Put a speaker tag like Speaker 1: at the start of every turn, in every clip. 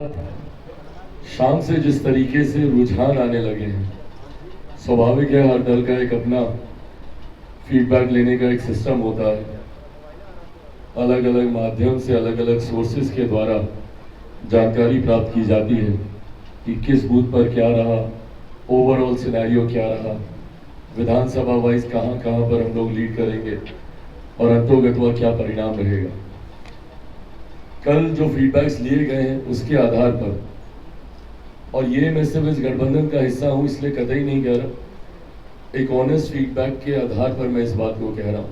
Speaker 1: शाम से जिस तरीके से रुझान आने लगे हैं, स्वाभाविक है हर दल का एक अपना फीडबैक लेने का एक सिस्टम होता है। अलग अलग माध्यम से अलग अलग सोर्सेज के द्वारा जानकारी प्राप्त की जाती है कि किस बूथ पर क्या रहा, ओवरऑल सिनेरियो क्या रहा, विधानसभा वाइज कहाँ कहाँ पर हम लोग लीड करेंगे और अंतोगत्वा क्या परिणाम रहेगा। कल जो फीडबैक्स लिए गए हैं उसके आधार पर, और ये मैं सिर्फ इस गठबंधन का हिस्सा हूँ इसलिए कतई नहीं कह रहा, एक ऑनेस्ट फीडबैक के आधार पर मैं इस बात को कह रहा हूँ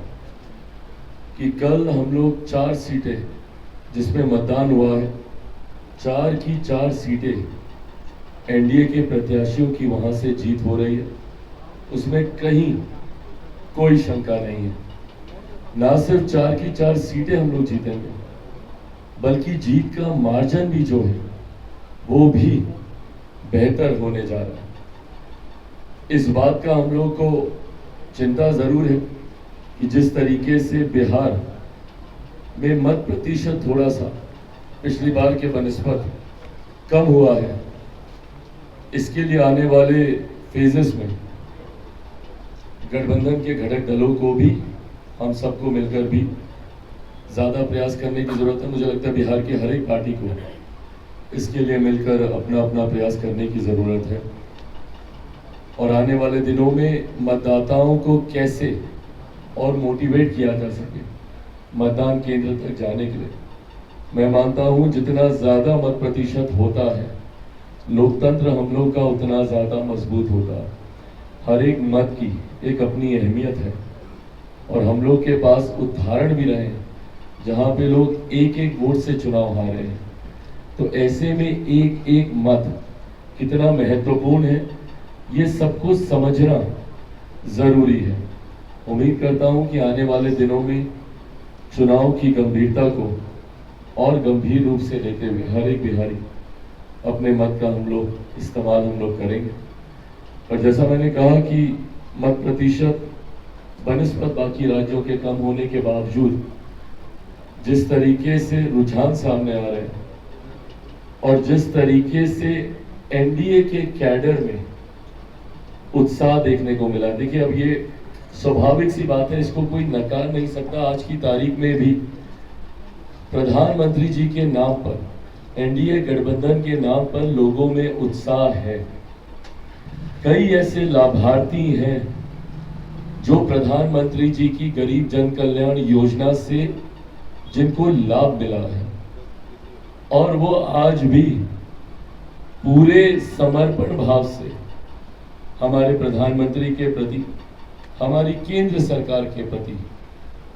Speaker 1: कि कल हम लोग 4 सीटें जिसमें मतदान हुआ है, 4 की 4 सीटें एनडीए के प्रत्याशियों की वहाँ से जीत हो रही है। उसमें कहीं कोई शंका नहीं है। ना सिर्फ 4 की 4 सीटें हम लोग जीतेंगे, बल्कि जीत का मार्जिन भी जो है वो भी बेहतर होने जा रहा है। इस बात का हम लोग को चिंता जरूर है कि जिस तरीके से बिहार में मत प्रतिशत थोड़ा सा पिछली बार के बनिस्बत कम हुआ है, इसके लिए आने वाले फेजेस में गठबंधन के घटक दलों को भी, हम सबको मिलकर भी ज़्यादा प्रयास करने की ज़रूरत है। मुझे लगता है बिहार की हर एक पार्टी को इसके लिए मिलकर अपना अपना प्रयास करने की ज़रूरत है। और आने वाले दिनों में मतदाताओं को कैसे और मोटिवेट किया जा सके मतदान केंद्र तक जाने के लिए, मैं मानता हूँ जितना ज़्यादा मत प्रतिशत होता है, लोकतंत्र हम लोग का उतना ज़्यादा मजबूत होता है। हर एक मत की एक अपनी अहमियत है और हम लोग के पास उदाहरण भी रहे हैं जहाँ पे लोग एक एक वोट से चुनाव हारे हैं। तो ऐसे में एक एक मत कितना महत्वपूर्ण है, ये सबको समझना ज़रूरी है। उम्मीद करता हूँ कि आने वाले दिनों में चुनाव की गंभीरता को और गंभीर रूप से लेते हुए हर एक बिहारी अपने मत का इस्तेमाल हम लोग करेंगे। और जैसा मैंने कहा कि मत प्रतिशत बनिस्बत बाकी राज्यों के कम होने के बावजूद जिस तरीके से रुझान सामने आ रहे हैं और जिस तरीके से एनडीए के कैडर में उत्साह देखने को मिला, देखिए अब ये स्वाभाविक सी बात है, इसको कोई नकार नहीं सकता। आज की तारीख में भी प्रधानमंत्री जी के नाम पर, एनडीए गठबंधन के नाम पर लोगों में उत्साह है। कई ऐसे लाभार्थी हैं जो प्रधानमंत्री जी की गरीब जन कल्याण योजना से जिनको लाभ मिला है और वो आज भी पूरे समर्पण भाव से हमारे प्रधानमंत्री के प्रति, हमारी केंद्र सरकार के प्रति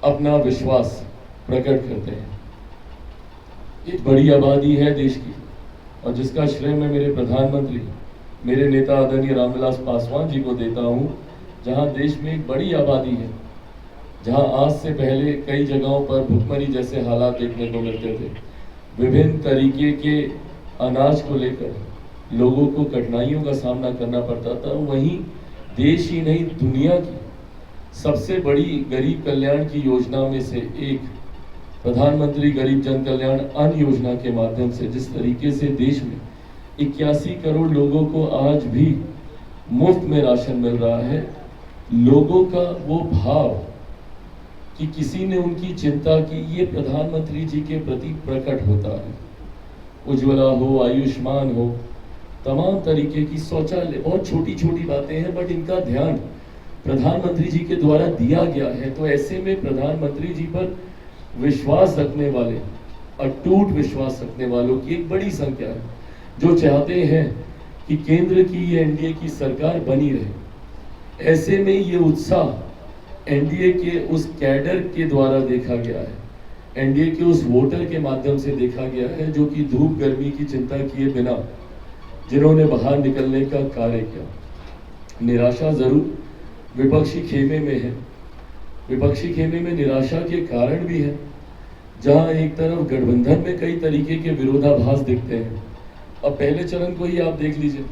Speaker 1: अपना विश्वास प्रकट करते हैं। एक बड़ी आबादी है देश की और जिसका श्रेय मैं मेरे प्रधानमंत्री, मेरे नेता आदरणीय रामविलास पासवान जी को देता हूं। जहां देश में एक बड़ी आबादी है, जहां आज से पहले कई जगहों पर भुखमरी जैसे हालात देखने को मिलते थे, विभिन्न तरीके के अनाज को लेकर लोगों को कठिनाइयों का सामना करना पड़ता था, वहीं देश ही नहीं दुनिया की सबसे बड़ी गरीब कल्याण की योजना में से एक प्रधानमंत्री गरीब जन कल्याण अन्न योजना के माध्यम से जिस तरीके से देश में 81 करोड़ लोगों को आज भी मुफ्त में राशन मिल रहा है, लोगों का वो भाव कि किसी ने उनकी चिंता की, ये प्रधानमंत्री जी के प्रति प्रकट होता है। उज्ज्वला हो, आयुष्मान हो, तमाम तरीके की शौचालय, बहुत छोटी छोटी बातें हैं बट इनका ध्यान प्रधानमंत्री जी के द्वारा दिया गया है। तो ऐसे में प्रधानमंत्री जी पर विश्वास रखने वाले, अटूट विश्वास रखने वालों की एक बड़ी संख्या है जो चाहते हैं कि केंद्र की ये एनडीए की सरकार बनी रहे। ऐसे में ये उत्साह एनडीए के उस कैडर के द्वारा देखा गया है, एनडीए के उस वोटर के माध्यम से देखा गया है जो कि धूप गर्मी की चिंता किए बिना जिन्होंने बाहर निकलने का कार्य किया। निराशा जरूर विपक्षी खेमे में है, विपक्षी खेमे में निराशा के कारण भी है, जहां एक तरफ गठबंधन में कई तरीके के विरोधाभास दिखते हैं। अब पहले चरण को ही आप देख लीजिए,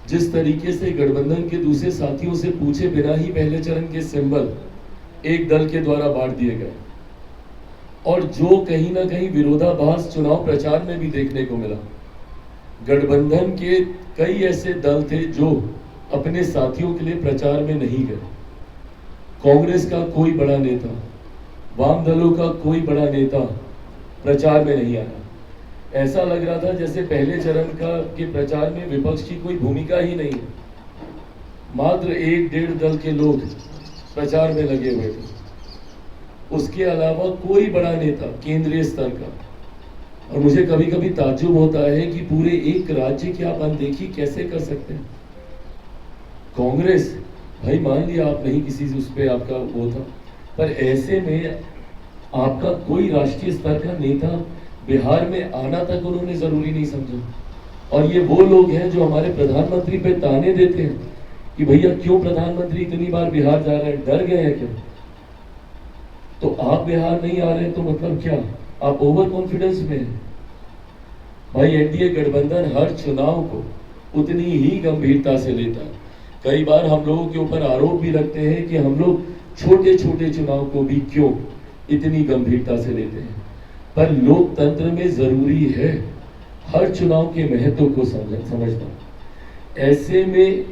Speaker 1: जिस तरीके से गठबंधन के दूसरे साथियों से पूछे बिना ही पहले चरण के सिंबल एक दल के द्वारा बांट दिए गए और जो कहीं ना कहीं विरोधाभास चुनाव प्रचार में भी देखने को मिला, गठबंधन के कई ऐसे दल थे जो अपने साथियों के लिए प्रचार में नहीं गए। कांग्रेस का कोई बड़ा नेता, वाम दलों का कोई बड़ा नेता प्रचार में नहीं आया। ऐसा लग रहा था जैसे पहले चरण के प्रचार में विपक्ष की कोई भूमिका ही नहीं है। मात्र 1-1.5 दल के लोग प्रचार में लगे हुए थे। उसके अलावा कोई बड़ा नेता केंद्रीय स्तर का। और मुझे कभी कभी ताज्जुब होता है कि पूरे एक राज्य की आप अनदेखी कैसे कर सकते हैं। कांग्रेस, भाई मान लिया आप नहीं किसी उस पर आपका वो था, पर ऐसे में आपका कोई राष्ट्रीय स्तर का नेता बिहार में आना तक उन्होंने जरूरी नहीं समझा। और ये वो लोग हैं जो हमारे प्रधानमंत्री पे ताने देते हैं कि भैया क्यों प्रधानमंत्री इतनी बार बिहार जा रहे हैं, डर गए हैं क्या? तो आप बिहार नहीं आ रहे तो मतलब क्या आप ओवर कॉन्फिडेंस में हैं? भाई एनडीए गठबंधन हर चुनाव को उतनी ही गंभीरता से लेता है। कई बार हम लोगों के ऊपर आरोप भी लगते हैं कि हम लोग छोटे छोटे चुनाव को भी क्यों इतनी गंभीरता से लेते हैं, पर लोकतंत्र में जरूरी है हर चुनाव के महत्व को समझना। ऐसे में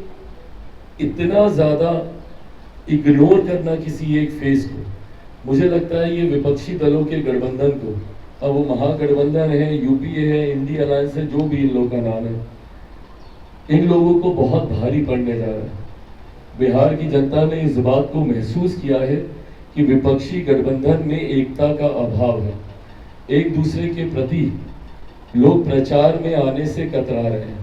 Speaker 1: इतना ज्यादा इग्नोर करना किसी एक फेज को, मुझे लगता है ये विपक्षी दलों के गठबंधन को, अब वो महागठबंधन है, यूपीए है, इंडिया अलायंस है, जो भी इन लोगों का नाम है, इन लोगों को बहुत भारी पड़ने जा रहा है। बिहार की जनता ने इस बात को महसूस किया है कि विपक्षी गठबंधन में एकता का अभाव है। एक दूसरे के प्रति लोग प्रचार में आने से कतरा रहे हैं।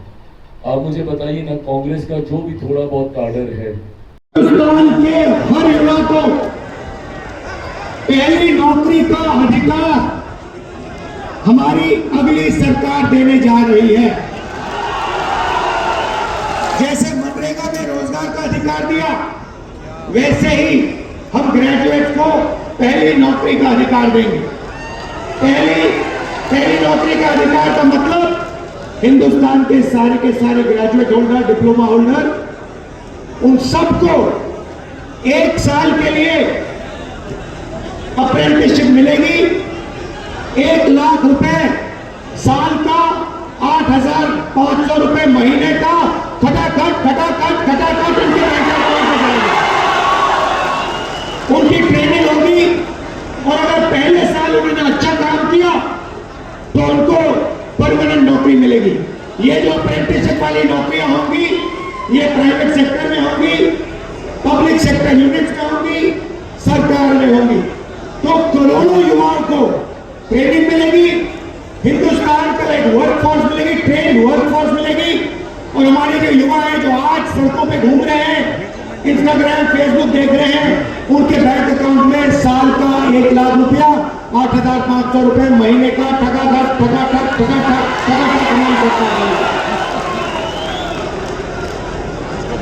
Speaker 1: आप मुझे बताइए ना, कांग्रेस का जो भी थोड़ा बहुत काडर है,
Speaker 2: हिंदुस्तान के हर युवा को पहली नौकरी का अधिकार हमारी अगली सरकार देने जा रही है। जैसे मनरेगा में रोजगार का अधिकार दिया, वैसे ही हम ग्रेजुएट को पहली नौकरी का अधिकार देंगे। पहली नौकरी का अधिकार का मतलब हिंदुस्तान के सारे ग्रेजुएट होल्डर, डिप्लोमा होल्डर, उन सबको 1 साल के लिए अप्रेंटिसशिप मिलेगी। 1 लाख रुपए साल का, 8,500 रुपए महीने का, खटाखट उनके उनकी ट्रेनिंग होगी। और अगर पहले साल उन्होंने अच्छा काम किया तो उनको परमानेंट नौकरी मिलेगी। ये जो अप्रेंटिसशिप वाली नौकरियां होंगी, ये प्राइवेट सेक्टर में होंगी, पब्लिक सेक्टर यूनिट्स में होंगी, सरकार में होंगी। तो करोड़ों युवाओं को ट्रेनिंग मिलेगी, हिंदुस्तान का एक वर्कफोर्स मिलेगी, ट्रेन वर्कफोर्स मिलेगी। और हमारे जो युवा हैं जो आज सड़कों पे घूम रहे हैं, इंस्टाग्राम फेसबुक देख रहे हैं, उनके बैंक अकाउंट में साल का 1 लाख रुपया, 8,500 रुपए महीने का ठगाठक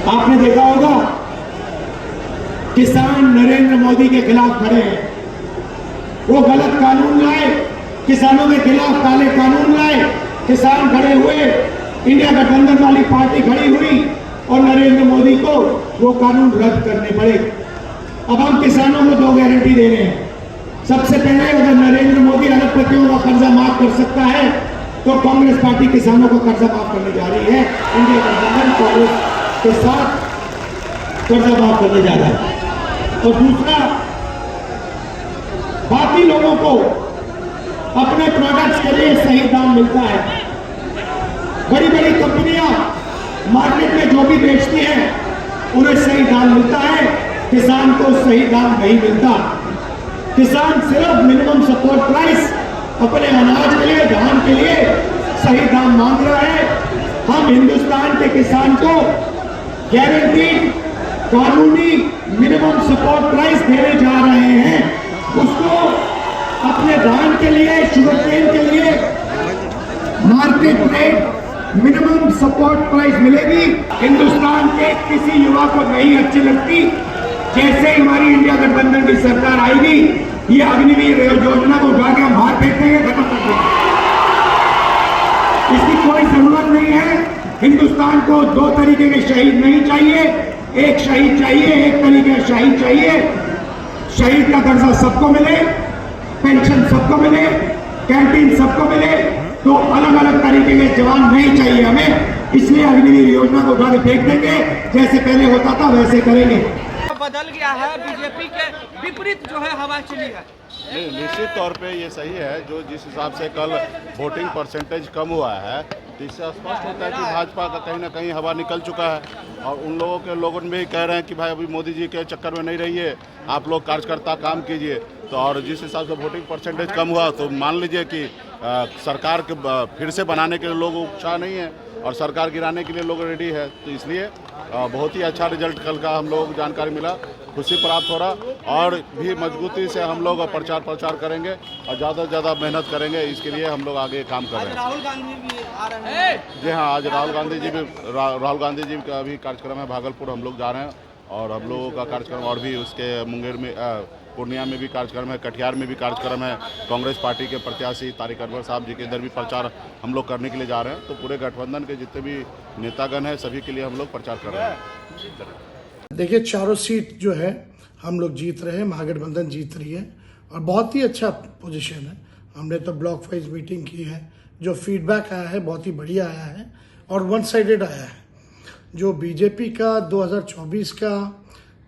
Speaker 2: आपने देखा होगा किसान नरेंद्र मोदी के खिलाफ खड़े हैं। वो गलत कानून लाए, किसानों के खिलाफ काले कानून लाए, किसान खड़े हुए, इंडिया गठबंधन वाली पार्टी खड़ी हुई और नरेंद्र मोदी को वो कानून रद्द करने पड़े। अब हम किसानों को 2 गारंटी दे रहे हैं। सबसे पहले, अगर नरेंद्र मोदी अरबपतियों का कर्जा माफ कर सकता है तो कांग्रेस पार्टी किसानों का कर्जा माफ करने जा रही है। इंडिया गठबंधन कांग्रेस के साथ कर्जा माफ करने जा रहा है। और दूसरा, बाकी लोगों को अपने प्रोडक्ट्स के लिए सही दाम मिलता है। बड़ी बड़ी कंपनियां मार्केट में जो भी बेचती हैं उन्हें सही दाम मिलता है, किसान को सही दाम नहीं मिलता। किसान सिर्फ मिनिमम सपोर्ट प्राइस अपने अनाज के लिए, धान के लिए सही दाम मांग रहा है। हम हिंदुस्तान के किसान को गारंटीड कानूनी मिनिमम सपोर्ट प्राइस देने जा रहे हैं। उसको अपने धान के लिए, शुगर केन के लिए market rate minimum support price मिलेगी। हिंदुस्तान के किसी युवा को नहीं अच्छी लगती। जैसे हमारी इंडिया गठबंधन की सरकार आएगी, ये अग्निवीर योजना को उठा के हम बाहर फेंक देंगे, खत्म कर देंगे। इसकी कोई जरूरत नहीं है। हिंदुस्तान को 2 तरीके के शहीद नहीं चाहिए। एक शहीद चाहिए, एक तरीके का शहीद चाहिए। शहीद का दर्जा सबको मिले, पेंशन सबको मिले, कैंटीन सबको मिले, तो अलग अलग तरीके के जवान नहीं चाहिए हमें, इसलिए अग्निवीर योजना को उठाने फेंक देंगे, जैसे पहले होता था वैसे करेंगे।
Speaker 3: बदल गया है, बीजेपी के विपरीत जो है हवा चली है।
Speaker 4: नहीं, निश्चित तौर पे ये सही है। जो जिस हिसाब से कल वोटिंग परसेंटेज कम हुआ है, तो इससे स्पष्ट होता है कि भाजपा का कहीं ना कहीं हवा निकल चुका है। और उन लोगों भी कह रहे हैं कि भाई अभी मोदी जी के चक्कर में नहीं रहिए, आप लोग कार्यकर्ता काम कीजिए। तो और जिस हिसाब से वोटिंग परसेंटेज कम हुआ, तो मान लीजिए कि सरकार के फिर से बनाने के लिए लोग उत्साह नहीं है और सरकार गिराने के लिए लोग रेडी है। तो इसलिए बहुत ही अच्छा रिजल्ट कल का हम लोग जानकारी मिला, खुशी प्राप्त हो रहा। और भी मजबूती से हम लोग प्रचार करेंगे और ज़्यादा से ज़्यादा मेहनत करेंगे। इसके लिए हम लोग आगे काम कर रहे हैं।
Speaker 3: राहुल गांधी भी आ रहे हैं।
Speaker 4: जी हाँ, आज राहुल गांधी जी का भी कार्यक्रम है। भागलपुर हम लोग जा रहे हैं और हम लोगों का कार्यक्रम और भी उसके मुंगेर में, पूर्णिया में भी कार्यक्रम है, कटिहार में भी कार्यक्रम है। कांग्रेस पार्टी के प्रत्याशी तारिक अनवर साहब जी के इधर भी प्रचार हम लोग करने के लिए जा रहे हैं। तो पूरे गठबंधन के जितने भी नेतागण हैं सभी के लिए हम लोग प्रचार कर रहे हैं।
Speaker 5: देखिए, चारों सीट जो है हम लोग जीत रहे हैं, महागठबंधन जीत रही है और बहुत ही अच्छा पोजीशन है। हमने तो ब्लॉक वाइज मीटिंग की है, जो फीडबैक आया है बहुत ही बढ़िया आया है और वन साइडेड आया है। जो बीजेपी का 2024 का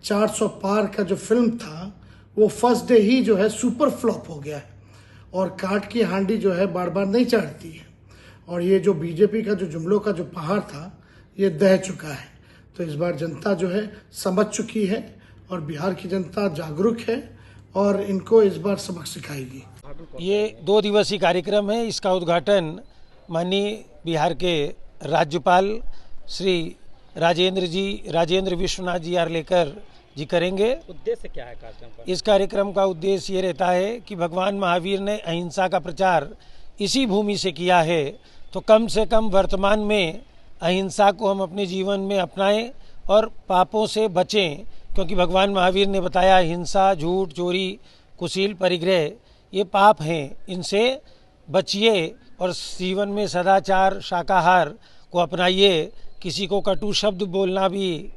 Speaker 5: 400 पार का जो फिल्म था, वो फर्स्ट डे ही जो है सुपर फ्लॉप हो गया है और काट की हांडी जो है बार बार नहीं चढ़ती है। और ये जो बीजेपी का जो जुमलों का जो पहाड़ था, ये दह चुका है। तो इस बार जनता जो है समझ चुकी है और बिहार की जनता जागरूक है और इनको इस बार सबक सिखाएगी।
Speaker 6: ये 2 दिवसीय कार्यक्रम है। इसका उद्घाटन माननीय बिहार के राज्यपाल श्री राजेंद्र विश्वनाथ जी आर्लेकर जी करेंगे।
Speaker 3: उद्देश्य क्या है कार्यक्रम का?
Speaker 6: इस कार्यक्रम का उद्देश्य ये रहता है कि भगवान महावीर ने अहिंसा का प्रचार इसी भूमि से किया है, तो कम से कम वर्तमान में अहिंसा को हम अपने जीवन में अपनाएं और पापों से बचें, क्योंकि भगवान महावीर ने बताया हिंसा, झूठ, चोरी, कुशील, परिग्रह ये पाप हैं, इनसे बचिए और जीवन में सदाचार, शाकाहार को अपनाइए। किसी को कटु शब्द बोलना भी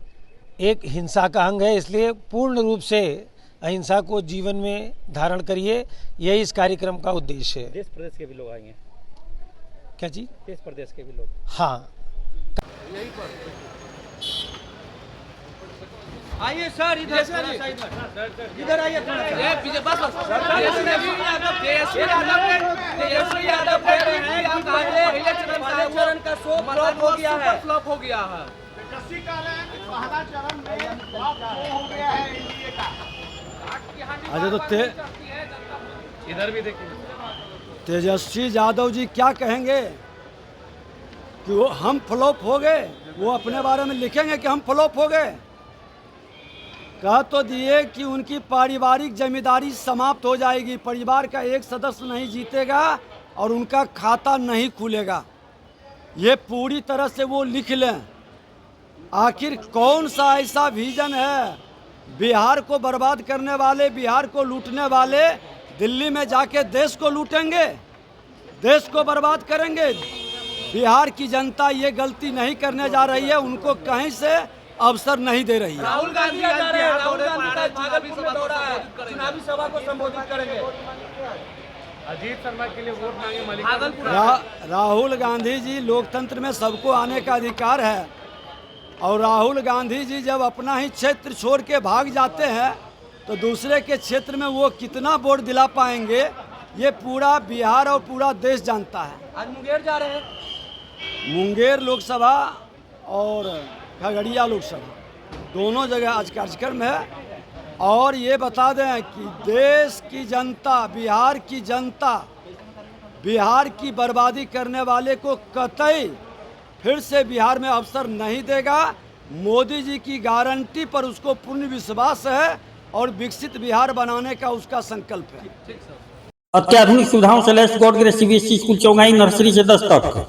Speaker 6: एक हिंसा का अंग है, इसलिए पूर्ण रूप से अहिंसा को जीवन में धारण करिए। यही इस कार्यक्रम का उद्देश्य है।
Speaker 3: देश प्रदेश के भी लोग आएंगे।
Speaker 6: क्या जी?
Speaker 3: देश प्रदेश के भी लोग।
Speaker 6: हाँ,
Speaker 3: आइए सर, इधर इधर आइए थोड़ा सा। तेजस्वी यादव कह रहे हैं कि पहले चरण का शो फ्लॉप हो गया है।
Speaker 7: अच्छा, तो
Speaker 3: इधर भी देखिए,
Speaker 7: तेजस्वी यादव जी क्या कहेंगे कि वो हम फ्लॉप हो गए? वो अपने बारे में लिखेंगे कि हम फ्लॉप हो गए? कह तो दिए कि उनकी पारिवारिक जिम्मेदारी समाप्त हो जाएगी, परिवार का एक सदस्य नहीं जीतेगा और उनका खाता नहीं खुलेगा। ये पूरी तरह से वो लिख लें। आखिर कौन सा ऐसा विजन है? बिहार को बर्बाद करने वाले, बिहार को लूटने वाले दिल्ली में जाके देश को लूटेंगे, देश को बर्बाद करेंगे। बिहार की जनता ये गलती नहीं करने जा रही है, उनको कहीं से अवसर नहीं दे रही है।
Speaker 3: राहुल गांधी जा रहे हैं, भागलपुर में दौरा है, चुनावी सभा को संबोधित करेंगे। अजीत शर्मा के लिए वोट मांगे भागलपुर।
Speaker 7: राहुल गांधी जी, लोकतंत्र में सबको आने का अधिकार है और राहुल गांधी जी जब अपना ही क्षेत्र छोड़ के भाग जाते हैं तो दूसरे के क्षेत्र में वो कितना वोट दिला पाएंगे, ये पूरा बिहार और पूरा देश जानता है।
Speaker 3: आज मुंगेर जा रहे हैं।
Speaker 7: मुंगेर लोकसभा और खगड़िया लोकसभा दोनों जगह आज कार्यक्रम है। और ये बता दें कि देश की जनता, बिहार की जनता, बिहार की बर्बादी करने वाले को कतई फिर से बिहार में अवसर नहीं देगा। मोदी जी की गारंटी पर उसको पूर्ण विश्वास है और विकसित बिहार बनाने का उसका संकल्प है।
Speaker 8: अत्याधुनिक सुविधाओं से लैस God Grace CBSE school Chaugai nursery से 10 तक।